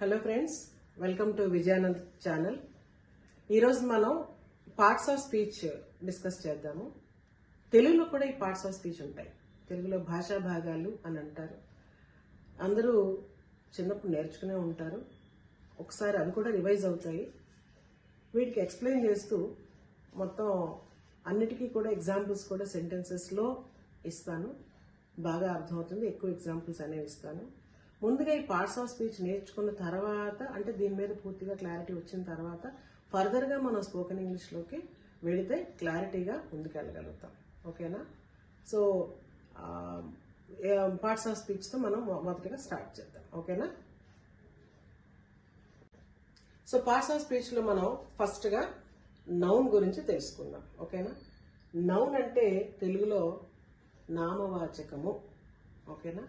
Hello friends, welcome to Vijayanand channel. ఈరోజు మనం parts of speech discuss చేద్దాము. తెలుగులో కూడా ఈ పార్ట్స్ ఆఫ్ స్పీచ్ ఉంటాయి. తెలుగులో భాషా భాగాలు అని అంటారు. అందరూ చిన్నప్పుడు నేర్చుకునే ఉంటారు. ఒకసారి అవి కూడా రివైజ్ అవుతాయి. వీటికి ఎక్స్ప్లెయిన్ చేస్తూ మొత్తం అన్నిటికీ కూడా ఎగ్జాంపుల్స్ కూడా సెంటెన్సెస్లో ఇస్తాను. బాగా అర్థమవుతుంది. ఎక్కువ ఎగ్జాంపుల్స్ అనేవి ఇస్తాను. ముందుగా ఈ పార్ట్స్ ఆఫ్ స్పీచ్ నేర్చుకున్న తర్వాత, అంటే దీని మీద పూర్తిగా క్లారిటీ వచ్చిన తర్వాత ఫర్దర్గా మనం స్పోకెన్ ఇంగ్లీష్లోకి వెళితే క్లారిటీగా ముందుకెళ్ళగలుగుతాం. ఓకేనా? సో పార్ట్స్ ఆఫ్ స్పీచ్తో మనం మొదటిగా స్టార్ట్ చేద్దాం. ఓకేనా? సో పార్ట్స్ ఆఫ్ స్పీచ్లో మనం ఫస్ట్గా నౌన్ గురించి తెలుసుకుందాం. ఓకేనా? నౌన్ అంటే తెలుగులో నామవాచకము. ఓకేనా?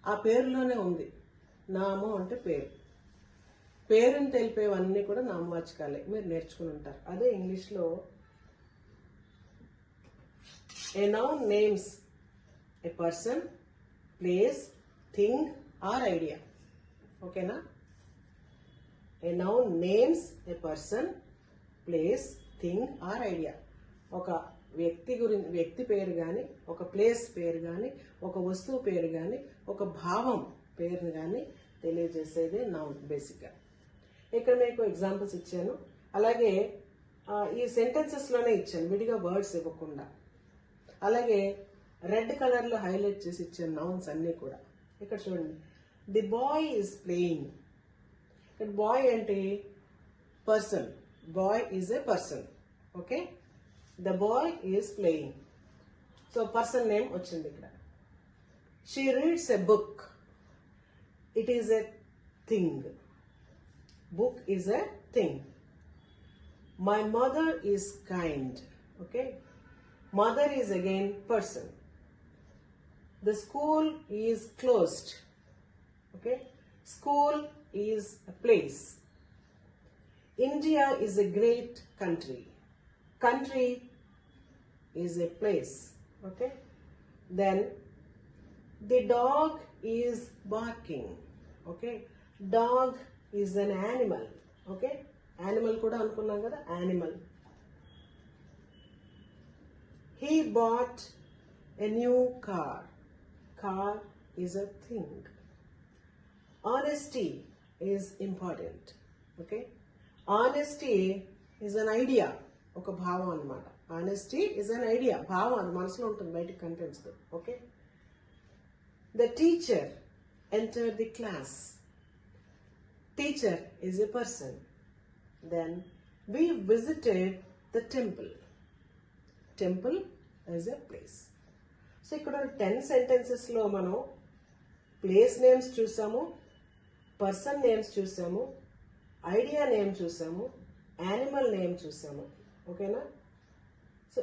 ఆ పేరులోనే ఉంది. నామం అంటే పేరు. పేరుని తెలిపేవన్నీ కూడా నామవాచకాలే. మీరు నేర్చుకుని ఉంటారు. అదే ఇంగ్లీష్లో a noun names a person, place, thing or idea. ఓకేనా? A noun names a person, place, thing or idea. ఒక వ్యక్తి పేరు కానీ, ఒక ప్లేస్ పేరు కానీ, ఒక వస్తువు పేరు కానీ, ఒక భావం పేరుని కానీ తెలియజేసేదే నౌన్ బేసిక్గా. ఇక్కడ మీకు ఎగ్జాంపుల్స్ ఇచ్చాను. అలాగే ఈ సెంటెన్సెస్లోనే ఇచ్చాను, విడిగా వర్డ్స్ ఇవ్వకుండా. అలాగే రెడ్ కలర్లో హైలైట్ చేసి ఇచ్చాను నౌన్స్ అన్నీ కూడా. ఇక్కడ చూడండి, ది బాయ్ ఈజ్ ప్లేయింగ్. ఇక్కడ బాయ్ అంటే person. Boy is a person. Okay? The boy is playing. So person name వచ్చింది ఇక్కడ. She reads a book. It is a thing. Book is a thing. My mother is kind. Okay? Mother is again person. The school is closed. Okay? School is a place. India is a great country. Country is a place. Okay? Then the dog is barking. Okay? Dog is an animal. Okay? Animal kuda anukunnam kada, animal. He bought a new car. Car is a thing. Honesty is important. Okay? Honesty is an idea. ఒక భావం అన్నమాట. Honesty is an idea. భావం అది మనసులో ఉంటుంది, బయటికి కనిపించదు. Okay? The teacher enter the class. Teacher is a person. Then we visited the temple. Temple is a place. So ఇక్కడ 10 సెంటెన్సెస్లో మనం ప్లేస్ నేమ్స్ చూసాము, పర్సన్ నేమ్స్ చూసాము, ఐడియా నేమ్ చూసాము, యానిమల్ నేమ్ చూసాము. ఓకేనా? So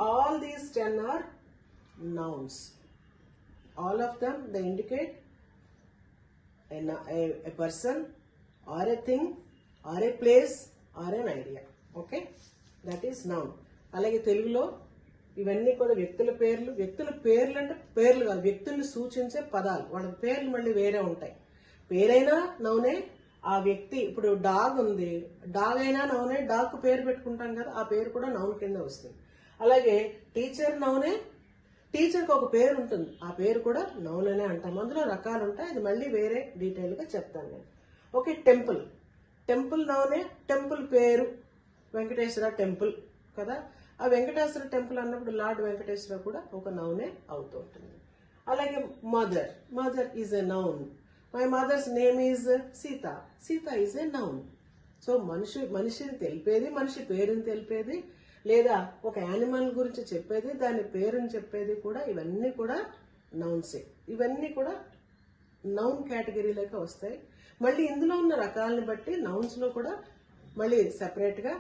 all these 10 are nouns. All of them, they indicate a person or a thing or a place or an idea. Okay? That is noun. అలాగే తెలుగులో ఇవన్నీ కూడా వ్యక్తుల పేర్లు. వ్యక్తుల పేర్లు అంటే పేర్లు కాదు, వ్యక్తుల్ని సూచించే పదాలు. వాళ్ళ పేర్లు మళ్ళీ వేరే ఉంటాయి. పేరైనా నౌనే. ఆ వ్యక్తి, ఇప్పుడు డాగ్ ఉంది, డాగ్ అయినా నౌనే. డాగ్ కు పేరు పెట్టుకుంటాం కదా, ఆ పేరు కూడా నౌన్ కింద వస్తుంది. అలాగే టీచర్ నౌనే. టీచర్కి ఒక పేరు ఉంటుంది, ఆ పేరు కూడా నౌన్ అనే అంటాం. అందులో రకాలు ఉంటాయి, అది మళ్ళీ వేరే డీటెయిల్గా చెప్తాను నేను. ఓకే? టెంపుల్. టెంపుల్ నౌనే. టెంపుల్ పేరు వెంకటేశ్వర టెంపుల్ కదా. ఆ వెంకటేశ్వర టెంపుల్ అన్నప్పుడు లార్డ్ వెంకటేశ్వర కూడా ఒక నౌనే అవుతూ ఉంటుంది. అలాగే mother. Mother is a noun. My mother's name is Sita. Sita is a noun. So మనిషిని తెలిపేది, మనిషి పేరుని తెలిపేది, లేదా ఒక యానిమల్ గురించి చెప్పేది, దాని పేరుని చెప్పేది కూడా, ఇవన్నీ కూడా నౌన్సే. ఇవన్నీ కూడా నౌన్ కేటగిరీలోకి వస్తాయి. మళ్ళీ ఇందులో ఉన్న రకాలను బట్టి నౌన్స్లో కూడా మళ్ళీ సెపరేట్గా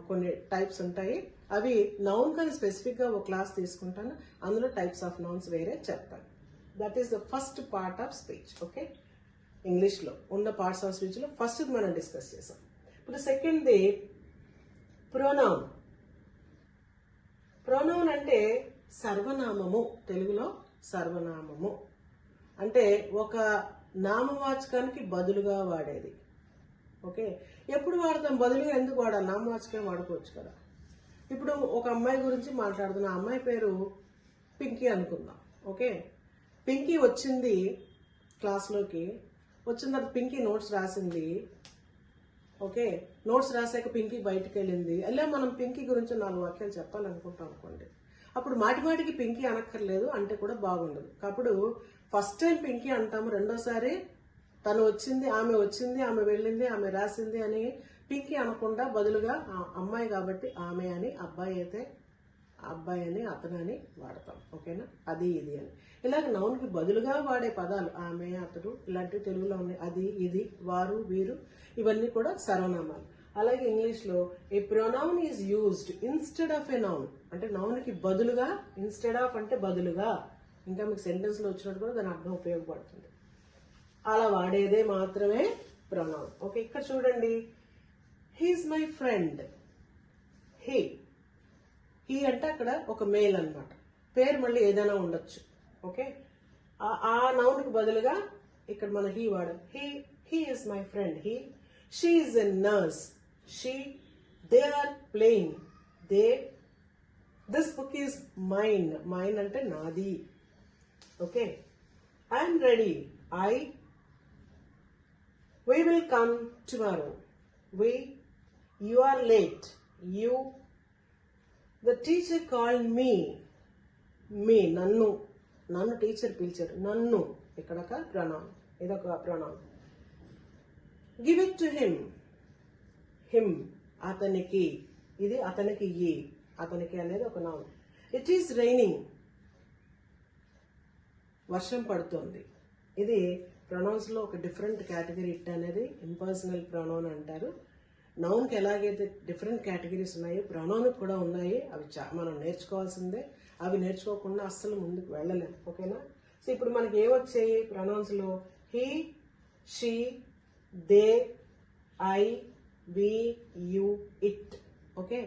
కొన్ని టైప్స్ ఉంటాయి. అవి నౌన్ కానీ స్పెసిఫిక్గా ఒక క్లాస్ తీసుకుంటాను, అందులో టైప్స్ ఆఫ్ నౌన్స్ వేరే చెప్తాను. That is the first part of speech. Okay? ఇంగ్లీష్లో ఉన్న పార్ట్స్ ఆఫ్ స్పీచ్లో ఫస్ట్ మనం డిస్కస్ చేసాం. ఇప్పుడు సెకండ్ది ప్రొనౌన్. ప్రొనౌన్ అంటే సర్వనామము. తెలుగులో సర్వనామము అంటే ఒక నామవాచకానికి బదులుగా వాడేది. ఓకే, ఎప్పుడు వాడతాం? బదులుగా ఎందుకు వాడాలి? నామవాచకం వాడుకోవచ్చు కదా. ఇప్పుడు ఒక అమ్మాయి గురించి మాట్లాడుతున్నా, ఆ అమ్మాయి పేరు పింకీ అనుకుందాం. ఓకే, పింకీ వచ్చింది క్లాస్లోకి, వచ్చిన తర్వాత పింకీ నోట్స్ రాసింది. ఓకే, నోట్స్ రాసాక పింకీ బయటకు వెళ్ళింది. అలా మనం పింకీ గురించి 4 వాక్యాలు చెప్పాలనుకుంటాం అనుకోండి, అప్పుడు మాటిమాటికి పింకీ అనక్కర్లేదు, అంటే కూడా బాగుండదు. అప్పుడు ఫస్ట్ టైం పింకీ అంటాము, రెండోసారి తను వచ్చింది, ఆమె వెళ్ళింది, ఆమె రాసింది అని పింకీ అనకుండా బదులుగా అమ్మాయి కాబట్టి ఆమె అని, అబ్బాయి అయితే అబ్బాయి అని, అతను అని వాడతాం. ఓకేనా, అది ఇది అని. ఇలాగ నౌన్కి బదులుగా వాడే పదాలు ఆమె, అతడు ఇలాంటివి తెలుగులో ఉన్నాయి. అది, ఇది, వారు, వీరు, ఇవన్నీ కూడా సర్వనామాలు. అలాగే ఇంగ్లీష్లో a pronoun is used instead of a noun, అంటే నౌన్కి బదులుగా, ఇన్స్టెడ్ ఆఫ్ అంటే బదులుగా, ఇంకా మీకు సెంటెన్స్లో వచ్చినట్టు కూడా దాని అర్థం ఉపయోగపడుతుంది. అలా వాడేదే మాత్రమే ప్రొనౌన్. ఓకే, ఇక్కడ చూడండి, హీఈస్ మై ఫ్రెండ్. హీ అంటే అక్కడ ఒక మేల్ అన్నమాట, పేరు మళ్ళీ ఏదైనా ఉండొచ్చు. ఓకే, ఆ నౌన్కి బదులుగా ఇక్కడ మన హీ వాడాలి. He is my friend. She is a nurse. They are playing. This book is mine అంటే నాది. Okay, I'm ready. We will come tomorrow. You are late. The teacher called me. నన్ను teacher పిలిచారు. నన్ను ఇక్కడ ఒక pronoun, ఇదొక pronoun. Give it to him అతనికి, ఇది అతనికి ఇయ్యి. అతనికి అనేది ఒక నౌన్. ఇట్ ఈస్ రైనింగ్, వర్షం పడుతోంది. ఇది ప్రొనౌన్స్ లో ఒక డిఫరెంట్ కేటగిరీ. ఇట్ అనేది ఇంపర్సనల్ ప్రొనౌన్ అంటారు. నౌన్ కి ఎలాగైతే డిఫరెంట్ కేటగిరీస్ ఉన్నాయో ప్రొనౌన్ కూడా ఉన్నాయి. అవి మనం నేర్చుకోవాల్సిందే. అవి నేర్చుకోకుండా అస్సలు ముందుకు వెళ్ళలేము. ఓకేనా, సో ఇప్పుడు మనకి ఏమొచ్చాయి ప్రొనౌన్స్ లో? He, she, they, I, we, you, it. Okay,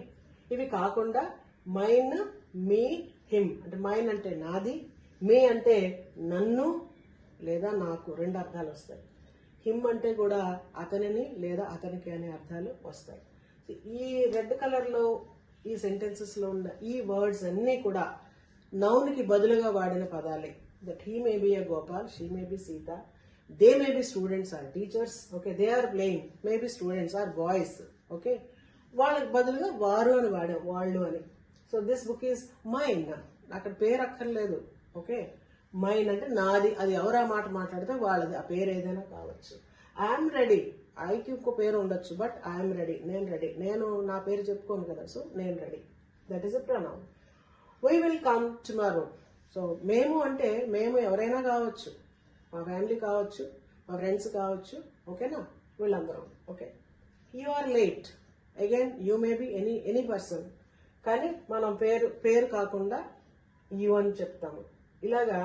ఇవి కాకుండా మైన్, మీ, హిమ్. అంటే మైన్ అంటే నాది, మీ అంటే నన్ను లేదా నాకు, 2 అర్థాలు వస్తాయి. హిమ్ అంటే కూడా అతనిని లేదా అతనికి అనే అర్థాలు వస్తాయి. ఈ రెడ్ కలర్ లో ఈ సెంటెన్సెస్ లో ఉన్న ఈ వర్డ్స్ అన్ని కూడా నౌన్ కి బదులుగా వాడిన పదాలే. That he may be a Gopal, she may be Sita, they may be students or teachers. Okay, they are playing, may be students or boys. Okay, వాళ్ళకి బదులుగా వారు అని వాడాం, వాళ్ళు అని. So this book is mine. అక్కడ పేరు అక్కర్లేదు. ఓకే, మైన్ అంటే నాది. అది ఎవరు ఆ మాట మాట్లాడితే వాళ్ళది, ఆ పేరు ఏదైనా కావచ్చు. ఐఎమ్ రెడీ, ఐకి ఇంకో పేరు ఉండొచ్చు, బట్ ఐఎమ్ రెడీ, నేను రెడీ. నేను నా పేరు చెప్పుకోను కదా, సో నేను ready. That is a pronoun. We will come tomorrow. So మేము అంటే మేము ఎవరైనా కావచ్చు, మా ఫ్యామిలీ కావచ్చు, మా ఫ్రెండ్స్ కావచ్చు. ఓకేనా, వీళ్ళందరం. Okay, you are late. Again you may be any person, కానీ మనం పేరు కాకుండా యు అని చెప్తాము. ఇలాగా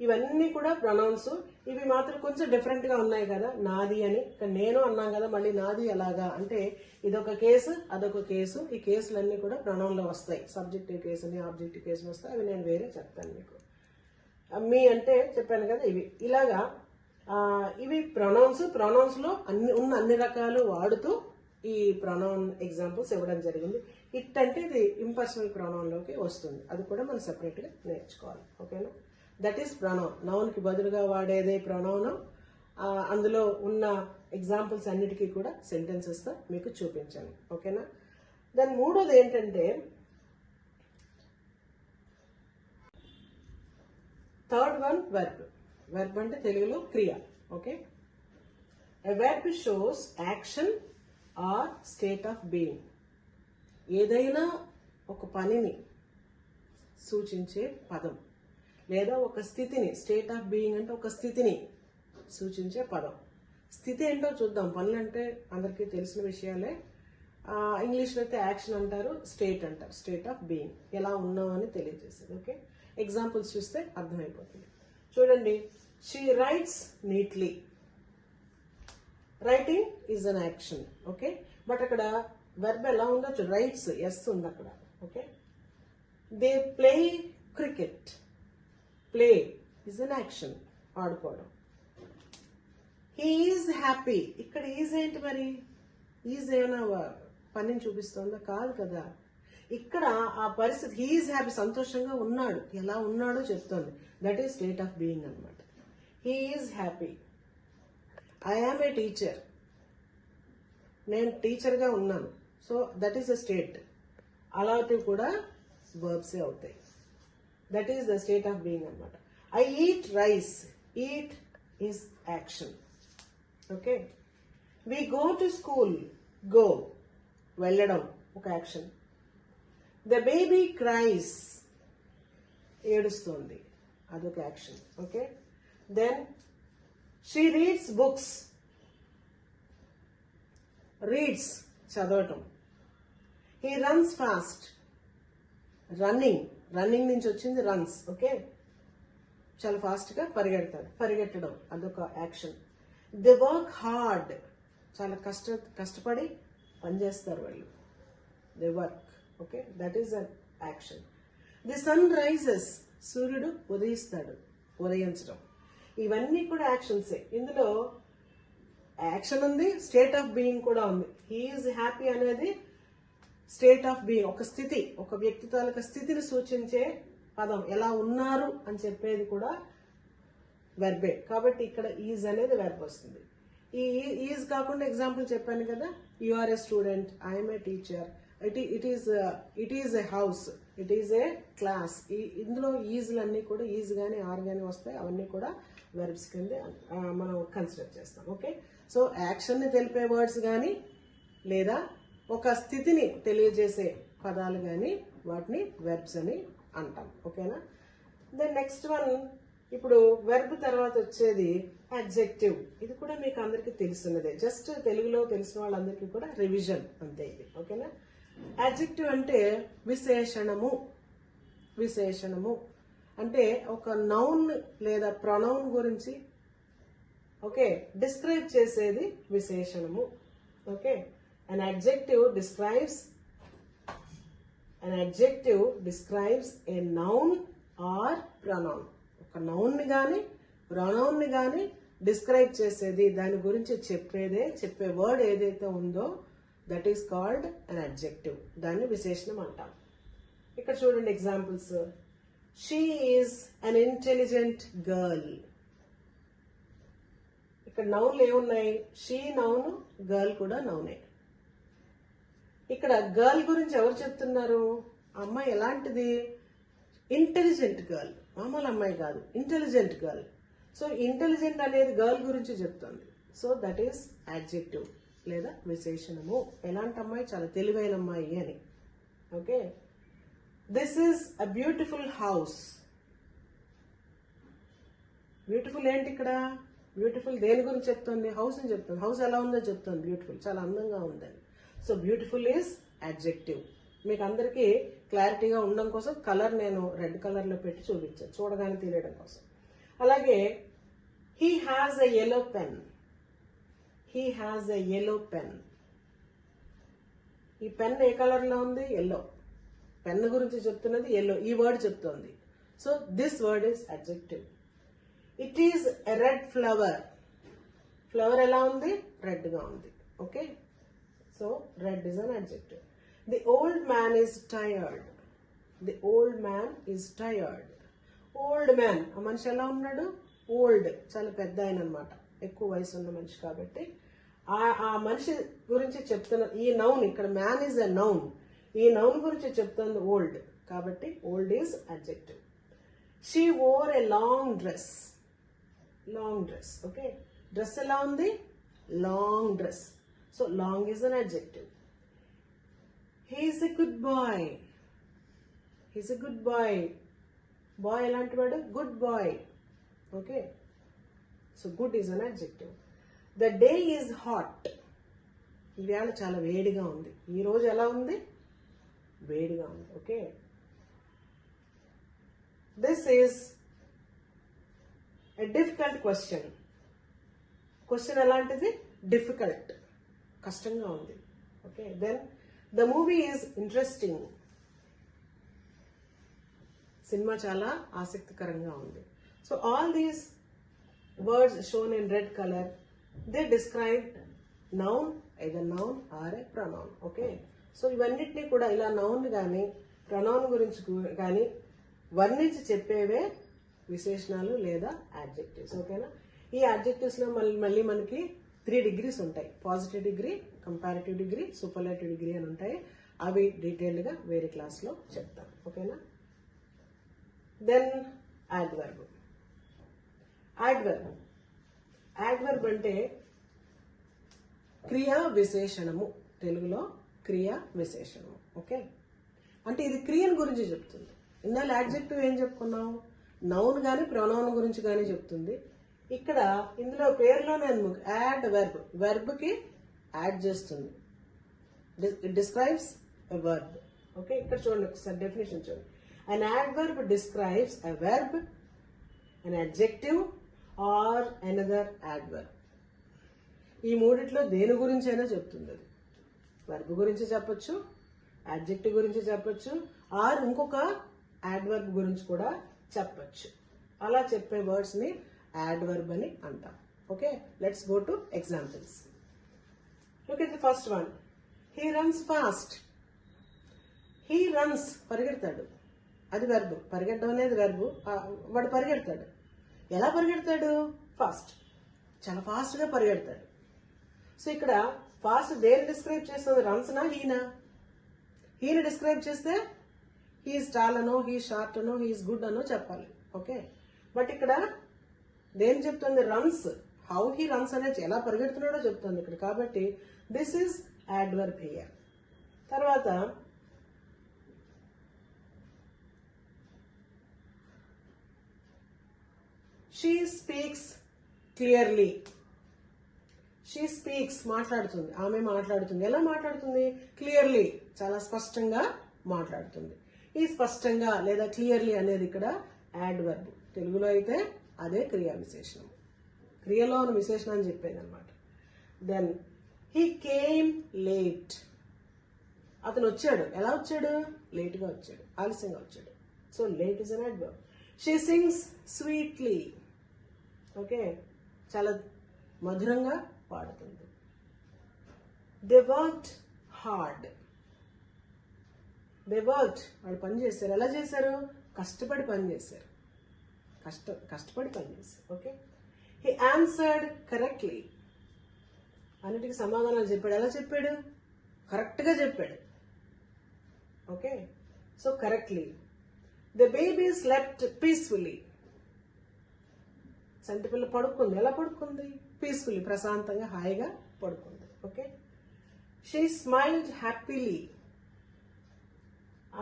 ఇవన్నీ కూడా ప్రొనౌన్స్. ఇవి మాత్రం కొంచెం డిఫరెంట్ గా ఉన్నాయి కదా, నాది అని. నేను అన్నాం కదా, మళ్ళీ నాది ఎలాగా అంటే ఇదొక కేసు, అదొక కేసు. ఈ కేసులన్నీ కూడా ప్రొనౌన్ లో వస్తాయి. సబ్జెక్టివ్ కేసు అని, ఆబ్జెక్టివ్ కేసులు వస్తాయి. అవి నేను వేరే చెప్తాను మీకు. మీ అంటే చెప్పాను కదా, ఇవి. ఇలాగా ఇవి ప్రొనౌన్స్ లో అన్ని రకాలు వాడుతూ ఈ ప్రొనౌన్ ఎగ్జాంపుల్స్ ఇవ్వడం జరిగింది. ఇట్ అంటే ఇది ఇంపర్సనల్ ప్రొనౌన్ లోకి వస్తుంది. అది కూడా మనం సెపరేట్ గా నేర్చుకోవాలి. ఓకేనా, దట్ ఈస్ ప్రొనౌన్. నౌన్ కి బదులుగా వాడేదే ప్రొనౌన్. అందులో ఉన్న ఎగ్జాంపుల్స్ అన్నిటికీ కూడా సెంటెన్సెస్ తో మీకు చూపించాను. ఓకేనా, దాని మూడోది ఏంటంటే థర్డ్ వన్ వెర్బ్. వెర్బ్ అంటే తెలుగులో క్రియ. Okay, a verb shows action or state of being. ఏదైనా ఒక పనిని సూచించే పదం లేదా ఒక స్థితిని, స్టేట్ ఆఫ్ బీయింగ్ అంటే ఒక స్థితిని సూచించే పదం. స్థితి ఏంటో చూద్దాం. పనులు అంటే అందరికీ తెలిసిన విషయాలే. ఇంగ్లీష్లో అయితే యాక్షన్ అంటారు, స్టేట్ అంటారు. స్టేట్ ఆఫ్ బీయింగ్, ఎలా ఉన్నామని తెలియజేసేది. ఓకే, ఎగ్జాంపుల్స్ చూస్తే అర్థమైపోతుంది. చూడండి, she writes neatly. Writing is an action. Okay, but అక్కడ వెర్బ్ ఎలా ఉండొచ్చు? రైట్స్, ఎస్ ఉంది అక్కడ. Okay, they play cricket. Play is an action, ఆడుకోవడం. He is happy. ఇక్కడ ఈజ్ ఏంటి మరి? ఈజ్ ఏమైనా పనిని చూపిస్తుందా? కాదు కదా. ఇక్కడ ఆ పరిస్థితి హీ ఈజ్ హ్యాపీ, సంతోషంగా ఉన్నాడు, ఎలా ఉన్నాడో చెప్తోంది. That is state of being అనమాట. He is happy. I am a teacher, నేను టీచర్గా ఉన్నాను. So that is the state. అలాంటివి కూడా వర్బ్సే అవుతాయి. That is the state of being అనమాట. I eat rice. Eat is action. Okay. We go to school. Go, వెళ్ళడం ఒక యాక్షన్. ద బేబీ క్రైస్, ఏడుస్తోంది, అదొక యాక్షన్. Okay. Then she reads books. Reads, చదవటం. He runs fast. Running, running నుంచి వచ్చింది రన్స్. ఓకే. చాలా ఫాస్ట్గా పరిగెడతాడు, పరిగెట్టడం అదొక యాక్షన్. ది వర్క్ హార్డ్, చాలా కష్టపడి పనిచేస్తారు వాళ్ళు. The work. Okay. That is an action. The sun rises, సూర్యుడు ఉదయిస్తాడు, ఉదయించడం. ఇవన్నీ కూడా యాక్షన్సే. ఇందులో యాక్షన్ ఉంది, స్టేట్ ఆఫ్ బీయింగ్ కూడా ఉంది. హీ ఈజ్ హ్యాపీ అనేది స్టేట్ ఆఫ్ బీయింగ్, ఒక స్థితి, ఒక వ్యక్తి తాలూకా స్థితిని సూచించే పదం. ఎలా ఉన్నారు అని చెప్పేది కూడా వెర్బే. కాబట్టి ఇక్కడ ఈజ్ అనేది వెర్బ్ వస్తుంది. ఈ ఈజ్ కాకుండా ఎగ్జాంపుల్ చెప్పాను కదా, you are a student, I'm a teacher, it is a house, it is a class. ఇందులో ఈజ్లన్నీ కూడా ఈజ్ కానీ ఆర్ కానీ వస్తాయి. అవన్నీ కూడా వెర్బ్స్ కింద మనం కన్సిడర్ చేస్తాం. ఓకే. సో యాక్షన్ని తెలిపే వర్డ్స్ కానీ లేదా ఒక స్థితిని తెలియజేసే పదాలు కానీ వాటిని వెర్బ్స్ అని అంటాం. ఓకేనా. దెన్ నెక్స్ట్ వన్, ఇప్పుడు వెర్బ్ తర్వాత వచ్చేది అడ్జెక్టివ్. ఇది కూడా మీకు అందరికీ తెలుసున్నదే, జస్ట్ తెలుగులో తెలిసిన వాళ్ళందరికీ కూడా రివిజన్ అంతే ఇది. ఓకేనా. అడ్జెక్టివ్ అంటే విశేషణము. విశేషణము అంటే ఒక నౌన్ లేదా ప్రొనౌన్ గురించి ఓకే డిస్క్రైబ్ చేసేది విశేషణము. Okay. an adjective describes a noun or pronoun. ఒక నౌన్ని కానీ ప్రొనౌన్ని కానీ డిస్క్రైబ్ చేసేది, దాని గురించి చెప్పే వర్డ్ ఏదైతే ఉందో that is called an adjective. దాన్ని విశేషణం అంటాం. ఇక్కడ చూడండి examples. She is an intelligent girl. ఇక్కడ నౌన్లు ఏమున్నాయి? షీ నౌన్, గర్ల్ కూడా నౌనే. ఇక్కడ గర్ల్ గురించి ఎవరు చెప్తున్నారు? అమ్మాయి ఎలాంటిది? ఇంటెలిజెంట్ గర్ల్, మామూలు అమ్మాయి కాదు, ఇంటెలిజెంట్ గర్ల్. సో ఇంటెలిజెంట్ అనేది గర్ల్ గురించి చెప్తుంది. సో దట్ ఈస్ అడ్జెక్టివ్ లేదా విశేషణము. ఎలాంటి అమ్మాయి? చాలా తెలివైన అమ్మాయి అని. Okay. This is a beautiful house. Beautiful ఏంటి ఇక్కడ? బ్యూటిఫుల్ దేని గురించి చెప్తుంది? హౌస్ అని చెప్తుంది. హౌస్ ఎలా ఉందో చెప్తుంది. బ్యూటిఫుల్, చాలా అందంగా ఉందని. So beautiful is adjective. మీకు అందరికీ క్లారిటీగా ఉండడం కోసం కలర్ నేను రెడ్ కలర్లో పెట్టి చూపించాను, చూడగానే తెలియడం కోసం. అలాగే he has a yellow pen. He has a yellow pen. ఈ పెన్ ఏ కలర్లో ఉంది? ఎల్లో. పెన్ గురించి చెప్తున్నది ఎల్లో, ఈ వర్డ్ చెప్తోంది. So this word is adjective. It is a red flower. Flower ఎలా ఉంది? రెడ్గా ఉంది. Okay. So red is an adjective. The old man is tired. The old man is tired. Old man, ఆ మనిషి ఎలా ఉన్నాడు? ఓల్డ్, చాలా పెద్ద ఆయన అనమాట, ఎక్కువ వయసు ఉన్న మనిషి. కాబట్టి ఆ మనిషి గురించి చెప్తున్న ఈ నౌన్, ఇక్కడ మ్యాన్ ఈజ్ ఎ నౌన్, ఈ నౌన్ గురించి చెప్తుంది ఓల్డ్. కాబట్టి old is adjective. She wore a long dress. Long dress. Okay. Dress ఎలా ఉంది? Long dress. So long is an adjective. He's a good boy. He's a good boy. Boy ఎలాంటి వాడు? Good boy. Okay. So good is an adjective. The day is hot. ఈవేళ చాలా వేడిగా ఉంది. ఈ రోజు ఎలా ఉంది? వేడిగా ఉంది. Okay. This is a difficult question. Question ఎలాంటిది? డిఫికల్ట్, కష్టంగా ఉంది. Okay. Then the movie is interesting. సినిమా చాలా ఆసక్తికరంగా ఉంది. So all these words shown in red colour they describe noun, either noun or a pronoun. Okay, so ఇవన్నిటినీ కూడా ఇలా నౌన్ కానీ ప్రొనౌన్ గురించి కానీ వర్ణించి చెప్పేవే విశేషణాలు లేదా యాడ్జెక్టివ్స్. ఓకేనా, ఈ యాడ్జెక్టివ్స్లో మళ్ళీ మనకి 3 degrees ఉంటాయి. Positive degree, comparative degree, superlative degree అని ఉంటాయి. అవి డీటెయిల్డ్గా వేరే క్లాస్లో చెప్తాం. ఓకేనా, దెన్ యాడ్వర్బ్. యాడ్వర్బ్ అంటే క్రియా విశేషణము, తెలుగులో క్రియా విశేషణము. ఓకే, అంటే ఇది క్రియను గురించి చెప్తుంది. ఇందాక యాడ్జెక్టివ్ ఏం చెప్పుకున్నాం, నౌన్ కానీ ప్రొనౌన్ గురించి కానీ చెప్తుంది. ఇక్కడ ఇందులో పేరులోనే యాడ్ వెర్బ్, వెర్బ్కి యాడ్ చేస్తుంది. It describes a verb. Okay, ఇక్కడ చూడండి ఒకసారి డెఫినేషన్ చూడండి. An adverb describes a verb, an adjective or another adverb. ఈ మూడిట్లో దేని గురించి అయినా చెప్తుంది. అది వర్బ్ గురించి చెప్పొచ్చు, యాడ్జెక్టివ్ గురించి చెప్పొచ్చు, ఆర్ ఇంకొక యాడ్వర్బ్ గురించి కూడా చెప్పొచ్చు. అలా చెప్పే వర్డ్స్ ని యాడ్వర్బ్ అని అంటాం. Okay, let's go to examples. Look at the first one. He runs fast. He runs, పరిగెడతాడు, అది వెర్బ్. పరిగెట్టడం అనేది వెర్బ్. వాడు పరిగెడతాడు. ఎలా పరిగెడతాడు? ఫాస్ట్, చాలా ఫాస్ట్గా పరిగెడతాడు. సో ఇక్కడ ఫాస్ట్ దేని డిస్క్రైబ్ చేస్తుంది? రన్స్నా, హీనా? హీని డిస్క్రైబ్ చేస్తే హీఈస్ టాల్ అనో, హీ షార్ట్ అనో, హీఈస్ గుడ్ అనో చెప్పాలి. ఓకే, బట్ ఇక్కడ దేని చెప్తుంది? రన్స్. హౌ హీ రన్స్ అనేది ఎలా పరిగెడుతున్నాడో చెప్తుంది ఇక్కడ. కాబట్టి దిస్ ఈజ్ యాడ్వర్బ్ హియర్. తర్వాత she speaks clearly. She speaks, మాట్లాడుతుంది, ఆమె మాట్లాడుతుంది. ఎలా మాట్లాడుతుంది? క్లియర్లీ, చాలా స్పష్టంగా మాట్లాడుతుంది. ఈ స్పష్టంగా లేదా క్లియర్లీ అనేది ఇక్కడ యాడ్వర్బ్. తెలుగులో అయితే అదే క్రియా విశేషణం. క్రియలో ఉన్న విశేషణం అని చెప్పేది అనమాట. Then he came late. అతను వచ్చాడు. ఎలా వచ్చాడు? లేట్గా వచ్చాడు, ఆలస్యంగా వచ్చాడు. So late is an adverb. She sings sweetly. Okay, చాలా మధురంగా పాడుతుంది. They worked hard. They worked, వాళ్ళు పని చేశారు. ఎలా చేశారు? కష్టపడి పని చేశారు. కష్టపడి పని చేశారు. Okay, he answered correctly. అన్నిటికీ సమాధానాలు చెప్పాడు. ఎలా చెప్పాడు? కరెక్ట్గా చెప్పాడు. Okay, so correctly. The baby slept peacefully. సంటి పిల్ల పడుకుంది. ఎలా పడుకుంది? పీస్ఫుల్లీ, ప్రశాంతంగా, హాయిగా పడుకుంది. Okay, she smiled happily.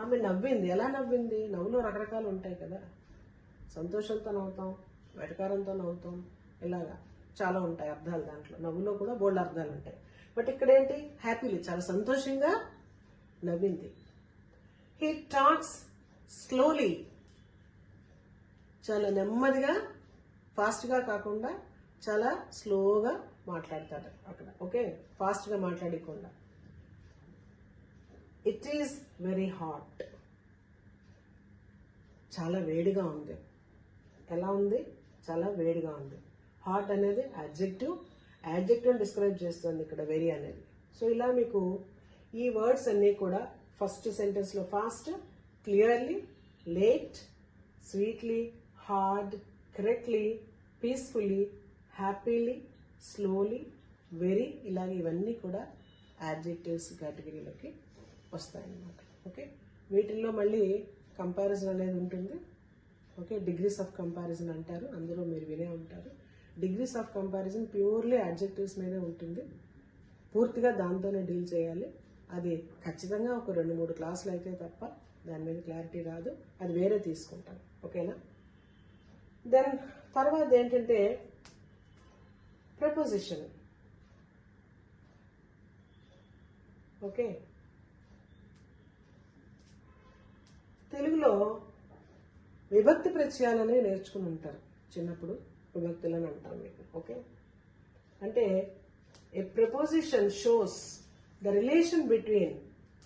ఆమె నవ్వింది. ఎలా నవ్వింది? నవ్వులో రకరకాలు ఉంటాయి కదా. సంతోషంతో నవ్వుతాం, వెటకారంతో నవ్వుతాం, ఇలాగా చాలా ఉంటాయి అర్థాలు. దాంట్లో నవ్వులో కూడా బోల్డ్ అర్థాలు ఉంటాయి. బట్ ఇక్కడ ఏంటి? హ్యాపీలీ, చాలా సంతోషంగా నవ్వింది. He talks slowly. చాలా నెమ్మదిగా, ఫాస్ట్గా కాకుండా చాలా స్లోగా మాట్లాడతాడు అక్కడ. ఓకే, ఫాస్ట్గా మాట్లాడకుండా. It is very hot. చాలా వేడిగా ఉంది. ఎలా ఉంది? చాలా వేడిగా ఉంది. హాట్ అనేది యాడ్జెక్టివ్. యాడ్జెక్టివ్ డిస్క్రైబ్ చేస్తుంది ఇక్కడ వెరీ అనేది. సో ఇలా మీకు ఈ వర్డ్స్ అన్నీ కూడా ఫస్ట్ సెంటెన్స్లో fast, clearly, late, sweetly, hard, correctly, peacefully, happily, slowly, very, ఇలాగ ఇవన్నీ కూడా యాడ్జెక్టివ్స్ కేటగిరీలోకి వస్తాయన్నమాట. ఓకే, వీటిల్లో మళ్ళీ కంపారిజన్ అనేది ఉంటుంది. ఓకే, డిగ్రీస్ ఆఫ్ కంపారిజన్ అంటారు, అందులో మీరు వినే ఉంటారు. Degrees of comparison purely adjectives మీదే ఉంటుంది. పూర్తిగా దాంతోనే డీల్ చేయాలి. అది ఖచ్చితంగా ఒక 2-3 క్లాసులు అయితే తప్ప దాని మీద క్లారిటీ రాదు. అది వేరే తీసుకుంటాం. ఓకేనా, దెన్ తర్వాత ఏంటంటే ప్రపోజిషన్. ఓకే, తెలుగులో విభక్తి ప్రత్యయాలనే నేర్చుకుని ఉంటారు చిన్నప్పుడు. విభక్తులని అంటాం మీకు. ఓకే, అంటే a preposition shows the relation between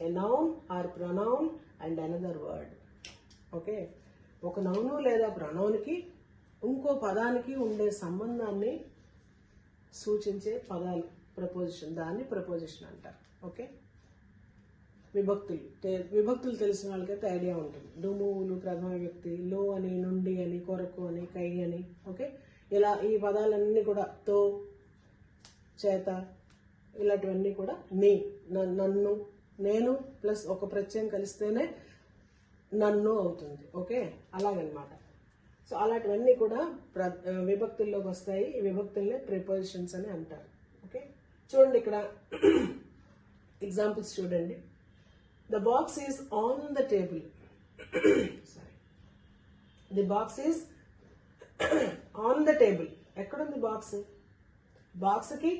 a noun or pronoun and another word. Okay, ఒక నౌను లేదా ప్రొనౌన్కి ఇంకో పదానికి ఉండే సంబంధాన్ని సూచించే పదాలు ప్రపోజిషన్, దాన్ని ప్రపోజిషన్ అంటారు. ఓకే, విభక్తులు తెలిసిన వాళ్ళకైతే ఐడియా ఉంటుంది. డుమువులు ప్రథమ వ్యక్తి, లో అని, నుండి అని, కొరకు అని, కై అని. ఓకే, ఇలా ఈ పదాలన్నీ కూడా తో, చేత, ఇలాంటివన్నీ కూడా మీ, నన్ను, నేను ప్లస్ ఒక ప్రత్యయం కలిస్తేనే నన్ను అవుతుంది. ఓకే, అలాగనమాట. సో అలాంటివన్నీ కూడా విభక్తుల్లోకి వస్తాయి. ఈ విభక్తుల్ని ప్రిపోజిషన్స్ అని అంటారు. ఓకే, చూడండి ఇక్కడ ఎగ్జాంపుల్స్ చూడండి. The box is on the table. Sorry, the box is on the table. ఎక్కడుంది బాక్స్? బాక్స్కి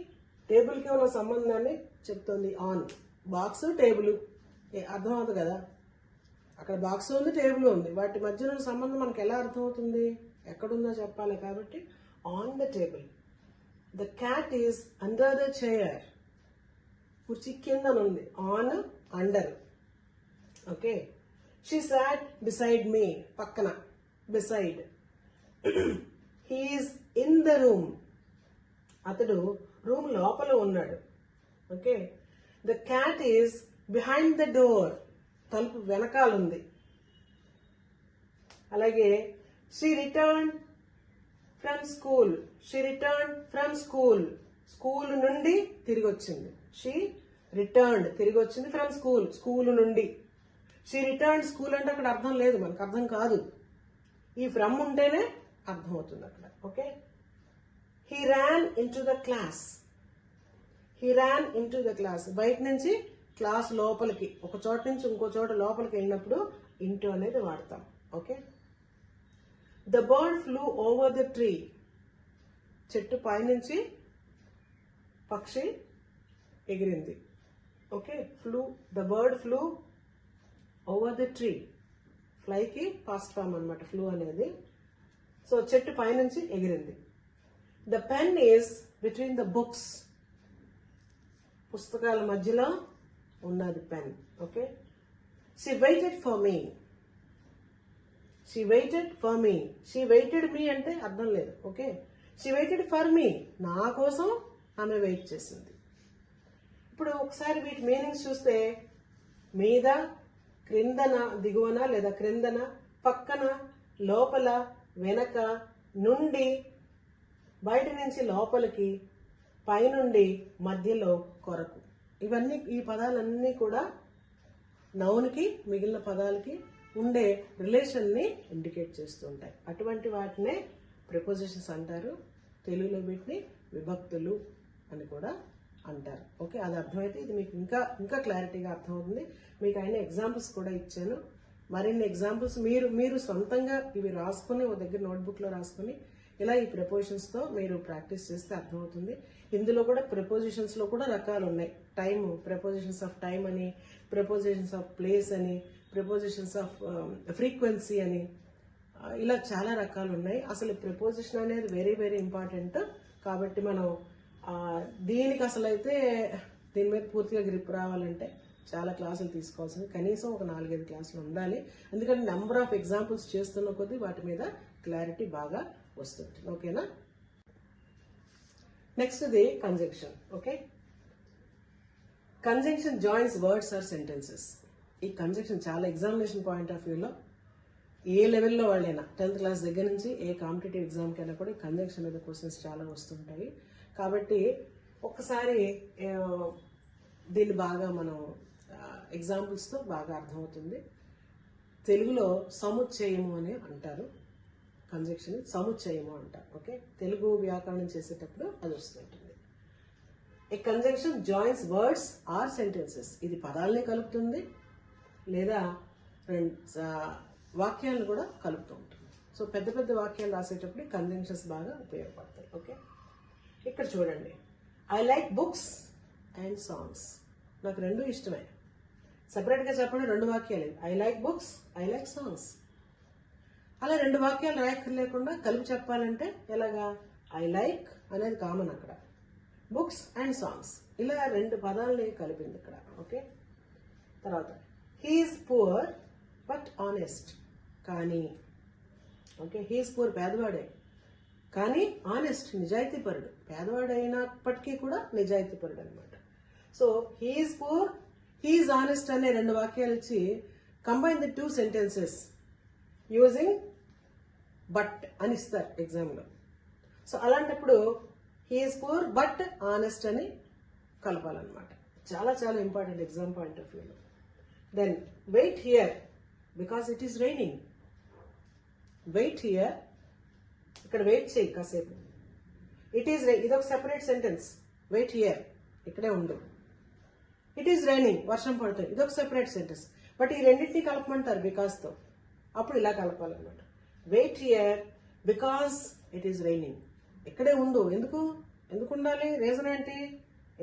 టేబుల్కి ఉన్న సంబంధాన్ని చెప్తుంది ఆన్. బాక్స్ టేబుల్ అర్థం అవుతుంది కదా. అక్కడ బాక్స్ ఉంది, టేబుల్ ఉంది, వాటి మధ్యలో ఉన్న సంబంధం మనకు ఎలా అర్థమవుతుంది? ఎక్కడుందో చెప్పాలి కాబట్టి on the table. The cat is under the chair. కుర్చీ కింద ఉంది. On, under. Okay, she sat beside me. పక్కన, beside. He is in the room. అతడు రూమ్ లోపల ఉన్నాడు. Okay, the cat is behind the door. తలుపు వెనకాలుంది. అలాగే she return from school. She return from school. School నుండి తిరిగి వచ్చింది. షీ రిటర్న్ తిరిగి వచ్చింది. ఫ్రమ్ స్కూల్, స్కూల్ నుండి. షీ రిటర్న్ స్కూల్ అంటే అక్కడ అర్థం లేదు, మనకు అర్థం కాదు. ఈ ఫ్రమ్ ఉంటేనే అర్థం అవుతుంది అక్కడ. Okay, he Ryan in to the class. He Ryan in to the class. బయట నుంచి క్లాస్ లోపలికి, ఒక చోట నుంచి ఇంకో చోట లోపలికి వెళ్ళినప్పుడు ఇంటూ అనేది వాడతాం. Okay, the bird flew over the tree. చెట్టు పైనుంచి పక్షి ఎగిరింది. Okay, flew, the bird flew over the tree. ఫ్లైకి పాస్ట్ ఫామ్ అనమాట ఫ్లూ అనేది. సో చెట్టు పైనుంచి ఎగిరింది. The pen is between the books. పుస్తకాల మధ్యలో ఉన్నది pen. Okay, she waited for me. She waited for me. She waited me అంటే అర్థం లేదు. Okay, she waited for me. నా కోసం ఆమె వెయిట్ చేసింది. ఇప్పుడు ఒకసారి వీటి మీనింగ్స్ చూస్తే, మీద, క్రిందన, దిగువన లేదా క్రిందన, పక్కన, లోపల, వెనక, నుండి, బయట నుంచి లోపలికి, పైనుండి, మధ్యలో, కొరకు. ఇవన్నీ, ఈ పదాలన్నీ కూడా నౌన్కి మిగిలిన పదాలకి ఉండే రిలేషన్ని ఇండికేట్ చేస్తూ ఉంటాయి. అటువంటి వాటినే ప్రిపోజిషన్స్ అంటారు. తెలుగులో వీటిని విభక్తులు అని కూడా అంటారు. ఓకే, అది అర్థమైతే ఇది మీకు ఇంకా క్లారిటీగా అర్థమవుతుంది. మీకు అయిన ఎగ్జాంపుల్స్ కూడా ఇచ్చాను. మరిన్ని ఎగ్జాంపుల్స్ మీరు సొంతంగా ఇవి రాసుకుని ఒక దగ్గర నోట్బుక్లో రాసుకుని ఇలా ఈ ప్రిపోజిషన్స్తో మీరు ప్రాక్టీస్ చేస్తే అర్థమవుతుంది. ఇందులో కూడా ప్రిపోజిషన్స్లో కూడా రకాలు ఉన్నాయి. టైమ్, ప్రిపోజిషన్స్ ఆఫ్ టైమ్ అని, ప్రిపోజిషన్స్ ఆఫ్ ప్లేస్ అని, ప్రిపోజిషన్స్ ఆఫ్ ఫ్రీక్వెన్సీ అని, ఇలా చాలా రకాలు ఉన్నాయి. అసలు ప్రిపోజిషన్ అనేది వెరీ వెరీ ఇంపార్టెంట్. కాబట్టి మనం దీనికి అసలు అయితే దీని మీద పూర్తిగా గ్రిప్ రావాలంటే చాలా క్లాసులు తీసుకోవాల్సింది. కనీసం ఒక 4-5 క్లాసులు ఉండాలి. ఎందుకంటే నెంబర్ ఆఫ్ ఎగ్జాంపుల్స్ చేస్తున్న కొద్దీ వాటి మీద క్లారిటీ బాగా వస్తుంది. ఓకేనా? Next the conjunction. Okay, conjunction joins words or sentences. ఈ కంజంక్షన్ చాలా ఎగ్జామినేషన్ పాయింట్ ఆఫ్ వ్యూలో ఏ లెవెల్లో వాళ్ళైనా 10th క్లాస్ దగ్గర నుంచి ఏ కాంపిటేటివ్ ఎగ్జామ్కైనా కూడా ఈ కంజంక్షన్ మీద క్వశ్చన్స్ చాలా వస్తుంటాయి. కాబట్టి ఒక్కసారి దీన్ని బాగా మనం ఎగ్జాంపుల్స్తో బాగా అర్థమవుతుంది. తెలుగులో సముచ్చయము అని అంటారు. కంజంక్షన్ సముచ్చయము అంటారు. ఓకే, తెలుగు వ్యాకరణం చేసేటప్పుడు అది వస్తుంటుంది. A conjunction joins words or sentences. ఇది పదాలని కలుపుతుంది లేదా వాక్యాలను కూడా కలుపుతూ ఉంటుంది. సో పెద్ద పెద్ద వాక్యాలు రాసేటప్పుడు కంజంక్షన్స్ బాగా ఉపయోగపడతాయి. ఓకే, ఇక్కడ చూడండి. I like books and songs. నాకు రెండు ఇష్టమే. సపరేట్గా చెప్పండి 2 వాక్యాలు. I like books, I like songs. అలా 2 వాక్యాలు రాయక్కర్లేకుండా కలిపి చెప్పాలంటే ఎలాగా? ఐ లైక్ అనేది కామన్ అక్కడ, బుక్స్ అండ్ సాంగ్స్ ఇలా 2 పదాలని కలిపింది ఇక్కడ. ఓకే, తర్వాత హీఈస్ పూర్ బట్ ఆనెస్ట్. కానీ ఓకే, హీఈస్ పూర్ పేదవాడే కానీ ఆనెస్ట్, నిజాయితీపరుడు. పేదవాడు అయినప్పటికీ కూడా నిజాయితీపరుడు అనమాట. So he's poor, he's honest అనే 2 వాక్యాలు ఇచ్చి combine the 2 sentences using but అని ఇస్తారు ఎగ్జామ్లో. సో అలాంటప్పుడు హీఈస్ పూర్ బట్ ఆనెస్ట్ అని కలపాలన్నమాట. చాలా చాలా ఇంపార్టెంట్ ఎగ్జామ్ పాయింట్ ఆఫ్ వ్యూలో. Then wait here because it is raining. Wait here, ఇక్కడ వెయిట్ చేయి కాసేపు. ఇట్ ఈస్ ఇదొక సెపరేట్ సెంటెన్స్. వెయిట్ హియర్, ఇక్కడే ఉండు. ఇట్ ఈస్ రైనింగ్, వర్షం పడుతుంది, ఇదొక సెపరేట్ సెంటెన్స్. బట్ ఈ రెండింటినీ కలపమంటారు బికాస్తో. అప్పుడు ఇలా కలపాలన్నమాట. Wait here because it is raining. ఇక్కడే ఉండు. ఎందుకు ఉండాలి? రీజన్ ఏంటి?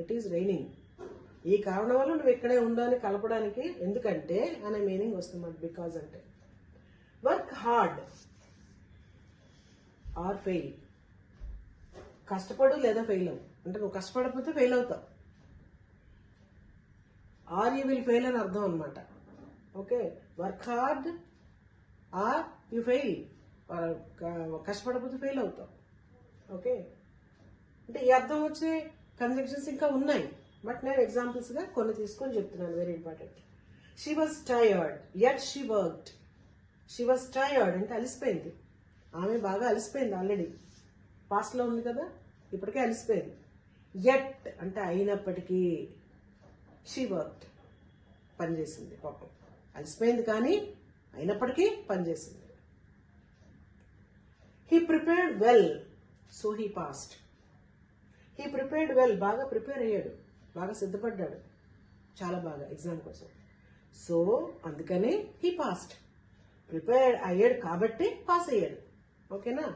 It is raining. ఈ కారణం వల్ల నువ్వు ఇక్కడే ఉండు అని కలపడానికి, ఎందుకంటే అనే మీనింగ్ వస్తుంది బికాజ్ అంటే. Work hard or fail. కష్టపడు లేదా ఫెయిల్ అవ్వు. అంటే నువ్వు కష్టపడకపోతే ఫెయిల్ అవుతావు. ఆర్ యూ విల్ ఫెయిల్ అని అర్థం అనమాట. Okay, work hard or you fail. కష్టపడకపోతే ఫెయిల్ అవుతావు. ఓకే, అంటే ఈ అర్థం వచ్చే కంజంక్షన్స్ ఇంకా ఉన్నాయి, బట్ నేను ఎగ్జాంపుల్స్గా కొన్ని తీసుకొని చెప్తున్నాను. Very important. She was tired yet she worked. She was tired అంటే అలిసిపోయింది. ఆమె బాగా అలిసిపోయింది ఆల్రెడీ. పాస్ట్లో ఉంది కదా, ఇప్పటికే అలిసిపోయింది. యట్ అంటే అయినప్పటికీ. షీ వర్క్డ్, పనిచేసింది. పాపం అలిసిపోయింది కానీ అయినప్పటికీ పనిచేసింది. He prepared well so he passed. He prepared well, బాగా ప్రిపేర్ అయ్యాడు, బాగా సిద్ధపడ్డాడు చాలా బాగా ఎగ్జామ్ కోసం. సో అందుకనే హీ పాస్డ్. ప్రిపేర్ అయ్యాడు కాబట్టి పాస్ అయ్యాడు. ఓకేనా?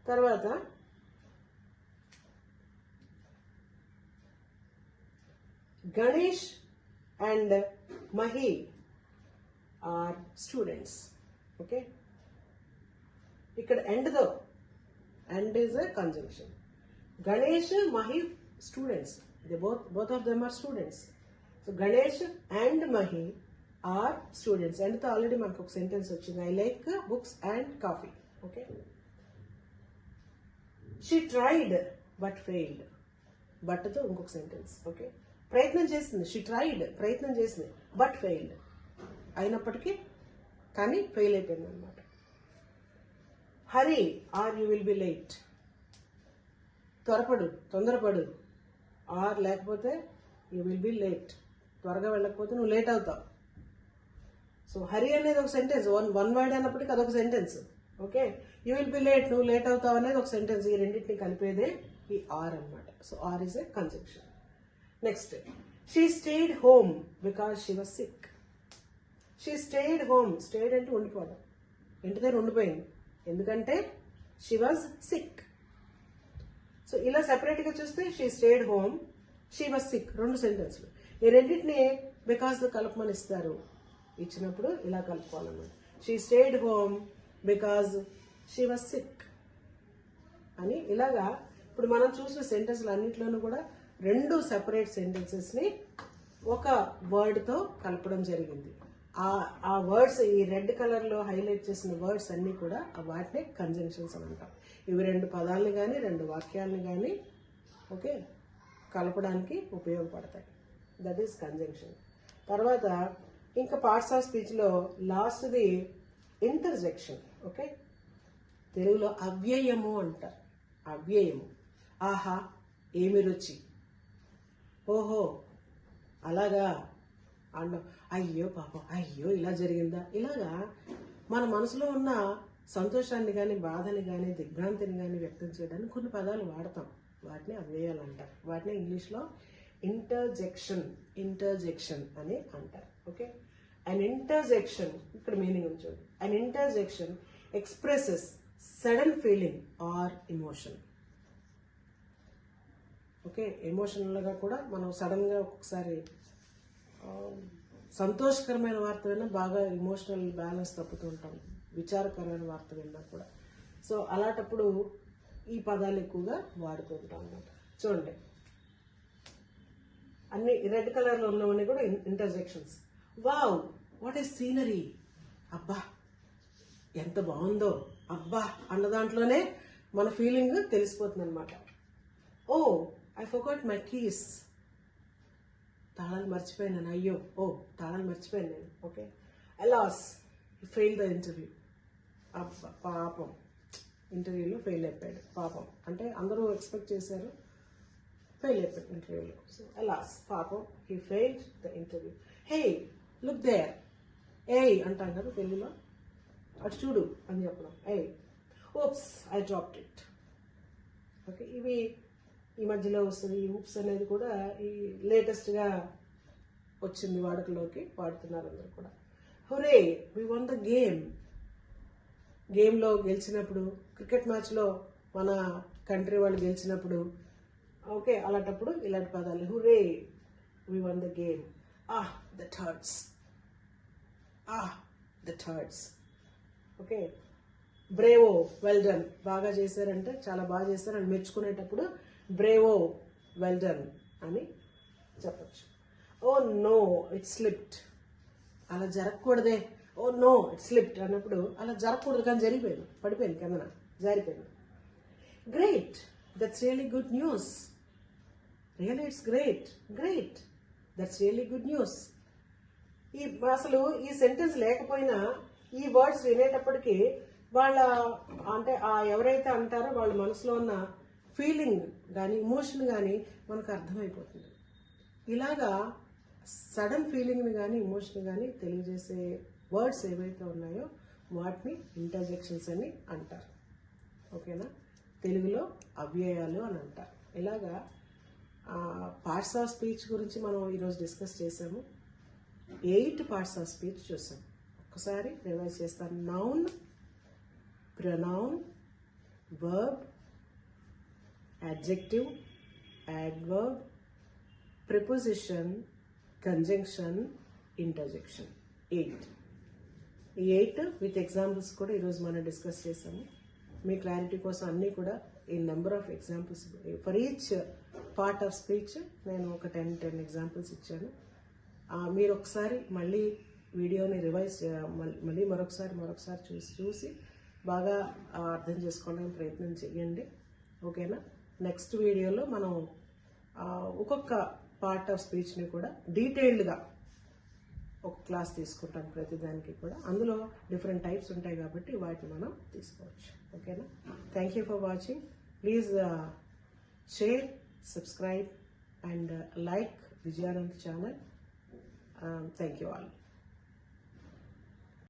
తర్వాత Ganesh and Mahi are students. Okay, ఇక్కడ ఎండ్తో and is a conjunction. Ganesh, Mahi students. They both of them are students. So Ganesh and Mahi are students. అండ్తో ఆల్రెడీ మనకు ఒక సెంటెన్స్ వచ్చింది. I like books and coffee. Okay, she tried but failed. బట్తో ఇంకొక sentence. Okay, ప్రయత్నం చేసింది. షీ ట్రైడ్, ప్రయత్నం చేసింది. బట్ ఫెయిల్డ్, అయినప్పటికీ కానీ ఫెయిల్ అయిపోయింది అనమాట. Hurry or you will be late. త్వరపడు, తొందరపడు. ఆర్ లేకపోతే యూ విల్ బి లేట్. త్వరగా వెళ్ళకపోతే నువ్వు లేట్ అవుతావు. సో హరీ అనేది ఒక సెంటెన్స్. వన్ వర్డ్ అన్నప్పటికీ అదొక sentence. Okay, you will be late, నువ్వు లేట్ అవుతావు అనేది ఒక సెంటెన్స్. ఈ రెండింటిని కలిపేదే ఈ ఆర్ అనమాట. So or is a conjunction. Next, she stayed home because she was sick. She stayed home. Stayed అంటే ఉండిపోవడం, ఇంటి దగ్గర ఉండిపోయింది, ఎందుకంటే షీ వాజ్ సిక్. సో ఇలా సెపరేట్గా చూస్తే she stayed home, she was sick, 2 సెంటెన్స్లు. ఈ రెండింటిని బికాస్తో కలపమని ఇస్తారు. ఇచ్చినప్పుడు ఇలా కలుపుకోవాలన్నమాట. She stayed home because she was sick అని. ఇలాగా ఇప్పుడు మనం చూసిన సెంటెన్స్లు అన్నింటిలోనూ కూడా 2 సెపరేట్ సెంటెన్సెస్ని ఒక వర్డ్తో కలపడం జరిగింది. ఆ వర్డ్స్, ఈ రెడ్ కలర్లో హైలైట్ చేసిన వర్డ్స్ అన్నీ కూడా వాటిని కంజంక్షన్స్ అని అంటాం. ఇవి 2 పదాలని కానీ 2 వాక్యాలని కానీ ఓకే కలపడానికి ఉపయోగపడతాయి. That is conjunction. తర్వాత ఇంకా పార్ట్స్ ఆఫ్ స్పీచ్లో లాస్ట్ది ఇంటర్జెక్షన్. ఓకే, తెలుగులో అవ్యయము అంటారు. అవ్యయము. ఆహా ఏమి రుచి, ఓహో అలాగా అన్న, అయ్యో పాపం, అయ్యో ఇలా జరిగిందా. ఇలాగా మన మనసులో ఉన్న సంతోషాన్ని కానీ బాధని కానీ దిగ్భ్రాంతిని కానీ వ్యక్తం చేయడానికి కొన్ని పదాలు వాడతాం. వాటిని అవ్యయాలు అంటారు. వాటిని ఇంగ్లీష్లో ఇంటర్జెక్షన్ అని అంటారు. ఓకే, అన్ ఇంటర్జెక్షన్, ఇక్కడ మీనింగ్ ఉంది చూడండి. An interjection expresses sudden feeling or emotion. Okay, ఎమోషనల్గా కూడా మనం సడన్గా ఒక్కొక్కసారి సంతోషకరమైన వార్త విన్నా బాగా ఎమోషనల్ బ్యాలెన్స్ తప్పుతూ ఉంటాం, విచారకరమైన వార్త విన్నా కూడా. సో అలాంటప్పుడు ఈ పదాలు ఎక్కువగా వాడుతూ ఉంటాం అన్నమాట. చూడండి, అన్ని రెడ్ కలర్లో ఉన్నవన్నీ కూడా interjections. Wow what is scenery, అబ్బా ఎంత బాగుందో, అబ్బా అన్న దాంట్లోనే మన ఫీలింగ్ తెలిసిపోతుంది అనమాట. ఓ ఐ ఫర్గాట్ మై కీస్, తాళాలు మర్చిపోయాను, అయ్యో ఓ తాళాలు మర్చిపోయాను నేను. Okay, అలాస్ he fail the interview, పాపం ఇంటర్వ్యూలో ఫెయిల్ అయిపోయాడు పాపం. అంటే అందరూ ఎక్స్పెక్ట్ చేశారు, ఫెయిల్ అయిపోయాడు ఇంటర్వ్యూలో. సో అలాస్ పాపం he failed the interview. Hey look there, ఏయ్ అంటాం కదా తెలుగులో, అటు చూడు అని చెప్పడం, ఏయ్ oops I dropped it. Okay, ఇవి ఈ మధ్యలో వస్తుంది. ఈ ఊప్స్ అనేది కూడా ఈ లేటెస్ట్గా వచ్చింది, వాడుకలోకి వాడుతున్నారు అందరూ కూడా. హురే వి వన్ ద గేమ్, గేమ్లో గెలిచినప్పుడు, క్రికెట్ మ్యాచ్లో మన కంట్రీ వాళ్ళు గెలిచినప్పుడు, ఓకే అలాంటప్పుడు ఇలాంటి పదాలు, hurray we won the game, that hurts, that hurts. Okay, bravo well done, బాగా చేశారంటే చాలా బాగా చేశారు అని మెచ్చుకునేటప్పుడు బ్రేవో వెల్ డన్ అని చెప్పచ్చు. ఓ నో ఇట్ స్లిప్డ్, అలా జరగకూడదే, ఓ నో ఇట్ స్లిప్డ్ అన్నప్పుడు అలా జరగకూడదు కానీ జరిగిపోయింది, పడిపోయింది కిందన, జారిపోయింది. Great that's really good news, really it's great, great that's really good news. అసలు ఈ సెంటెన్స్ లేకపోయినా ఈ వర్డ్స్ వినేటప్పటికీ వాళ్ళ అంటే ఎవరైతే అంటారో వాళ్ళ మనసులో ఉన్న ఫీలింగ్ కానీ ఇమోషన్ కానీ మనకు అర్థమైపోతుంది. ఇలాగా సడన్ ఫీలింగ్ని కానీ ఇమోషన్ కానీ తెలియజేసే వర్డ్స్ ఏవైతే ఉన్నాయో వాటిని ఇంటర్జెక్షన్స్ అని అంటారు. ఓకేనా, తెలుగులో అవ్యయాలు అని అంటారు. ఇలాగా పార్ట్స్ ఆఫ్ స్పీచ్ గురించి మనం ఈరోజు డిస్కస్ చేసాము. 8 పార్ట్స్ ఆఫ్ స్పీచ్ చూసాం. ఒకసారి రివైజ్ చేస్తాను. Noun, pronoun, verb, adjective, adverb, preposition, conjunction, interjection. 8. ఈ 8 విత్ ఎగ్జాంపుల్స్ కూడా ఈరోజు మనం డిస్కస్ చేసాము. మీ క్లారిటీ కోసం అన్నీ కూడా ఈ number of examples for each part of speech నేను ఒక 10 ఎగ్జాంపుల్స్ ఇచ్చాను. మీరు ఒకసారి మళ్ళీ వీడియోని రివైజ్ మళ్ళీ మరొకసారి చూసి బాగా అర్థం చేసుకోవడానికి ప్రయత్నం చేయండి. ఓకేనా, నెక్స్ట్ వీడియోలో మనం ఒక్కొక్క పార్ట్ ఆఫ్ స్పీచ్ని కూడా డీటెయిల్డ్గా ఒక క్లాస్ తీసుకుంటాం ప్రతిదానికి కూడా. అందులో డిఫరెంట్ టైప్స్ ఉంటాయి కాబట్టి వాటిని మనం తీసుకోవచ్చు. ఓకేనా, thank you for watching. Please share, subscribe and like Vijayanand channel. Thank you all.